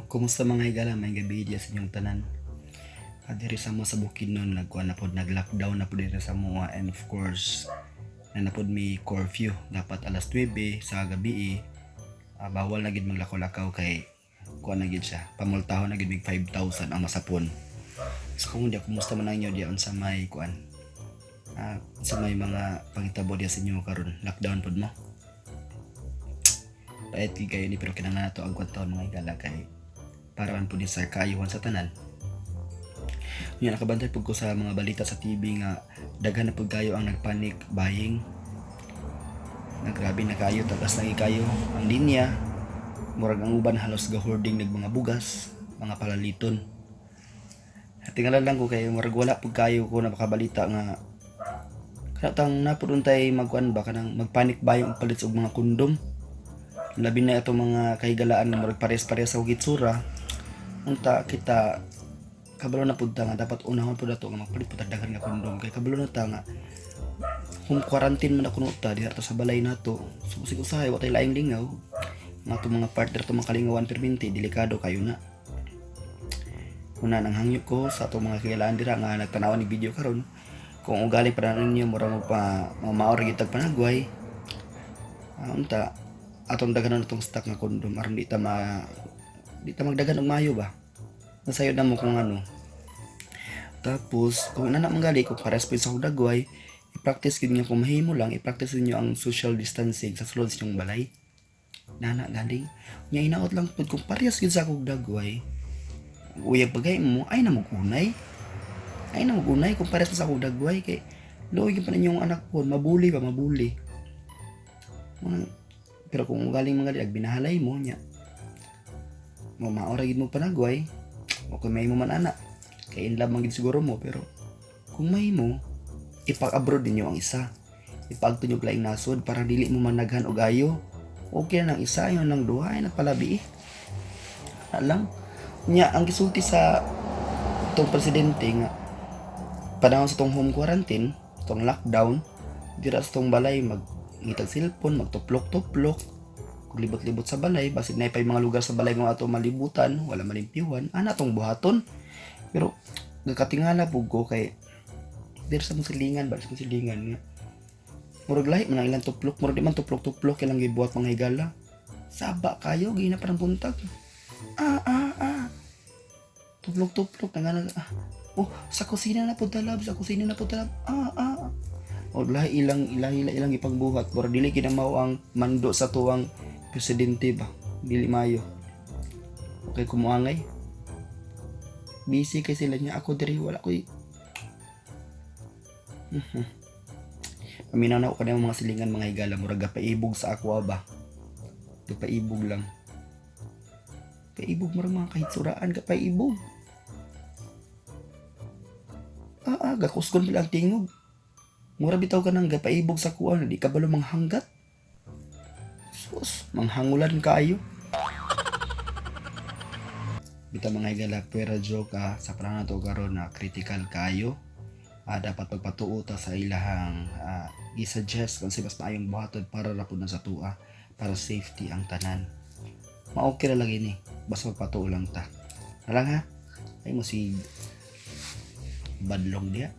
Kumusta mga higala, may gabi diya sa inyong tanan. Diri sa mo sa Bukidnon nagkuan na pod nag-lockdown na pod diri sa mo, and of course na napod may curfew dapat alas 9 sa gabi. Bawal na gid maglakaw-lakaw kay kuan na gid siya. Pamultahon na gid mig 5,000 ang masapon. So kung diya kumusta man ninyo diya sa may kuan? Sa may mga pangitabo diya sa inyo karon, lockdown pod mo. Pait kayo ni pero kinahanglan nato ang kwartaon mga higala kay paraman po din sa kaayuhan sa tanan. Nga nakabantay pud ko sa mga balita sa TV nga daghan na pud kayo ang nagpanic buying. Nagrabe na kayo tagas lagi kayo ang linya. Murag ang uban halos ga-hoarding nag mga bugas, mga palaliton. Tingala lang ko kay murag wala pud kayo ko napakabalita nga kanatang napud untay magkuan ba kanang magpanic buying og palit og mga kondom. Labi na itong mga kahigalaan na murag pares-pares sa gitsura. Unta kita kabalo na pud ta nga dapat unahon pud ato nga magpalit pud daghan nga kondom kay kabalo na ta nga kung quarantine man ako ta diha sa balay nato. So sig usahay wa tay laing lingaw nga ato mga partner to mga kalingawan perminti delikado kayo na. Una nang hangyo ko sa ato mga kahigalaan dira nga nagtanawan ni video karon kung ugali pa ninyo mura mo pa mamaor gitag panagway. Unta atong daghanon itong stock nga kondom aron di ta magdagan og mayo ba. Nasayod na mo kung ano. Tapos kung nana manggali kung pares pa sa dagway, i-practice gid nga kung mahimo lang, i-practice niyo ang social distancing sa sulod sa inyong balay. Nana galing nya inaot lang pud kung parehas gid sa akong dagway. Uyag bagay mo ay na magunay. Ay na magunay kung parehas sa akong dagway kay luoy pa ninyong anak po mabuli ba mabuli. Pero kung galing mga ag binahalay mo nya maora gid mo panagway o kung may mo man ana kay in love man gid siguro mo, pero kung may mo ipag-abroad ninyo ang isa, ipagtunyog laing nasod para dili mo managhan og ayo. Okay na ng isa yon ng duha ay nagpalabi lang nya ang gisulti sa tong presidente nga panahon sa tong home quarantine, tong lockdown dira sa tong balay ngitag cellphone, magtuplok-tuplok, kung libot-libot sa balay, basit na ipay mga lugar sa balay nga ato malibutan, wala malimpyuhan, ana tong buhaton. Pero nagkatingala pug ko kay diri sa musilingan ba sa musilingan nga. Murag lahi man ang ilang tuplok, murag di man tuplok-tuplok ilang gibuhat mga higala. Saba kayo gina parang buntag. Tuplok-tuplok nga oh, sa kusina na pud talab, sa kusina na pud talab. O lahi ilang ipagbuhat para dili kinamaw ang mando sa tuwang presidente ba dili mayo. Okay kumuangay busy kay sila niya ako diri wala koy paminaw na ko kanang mga silingan mga higala murag gapaibog sa ako ba gapaibog lang paibog murag mga kahitsuraan gapaibog gakusgon bilang tingog. Mura bitaw ka nang gapaibog sa kuan, di ka balo manghanggat. Sus, manghangulan kayo. Bitaw mga higala, pera joke sa panahon nato karon na critical kayo. Dapat pagpatuo ta sa ilahang i-suggest kung mas maayong buhaton para ra pud na sa tua para safety ang tanan. Ma-okay ra lagi ni, basta magpatuo lang ta. Alang ha, ay mo si badlong dia.